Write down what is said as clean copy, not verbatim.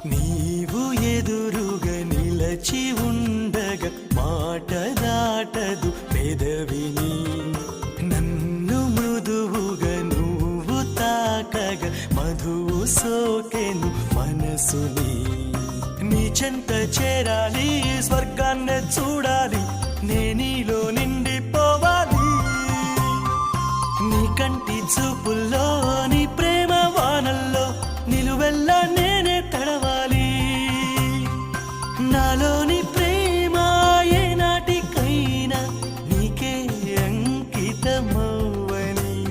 నీవు ఎదురుగా నిలచి ఉండగా మాట దాటదు పెదవిని, నన్ను మృదువుగా నువ్వు తాకగా మధువు సోకెను మనసుని. నీ చెంత చేరాలి, స్వర్గాన్ని చూడాలి, నేనీలో నిండిపోవాలి. నీ కంటి చూపుల్లో, నీ ప్రేమ వానల్లో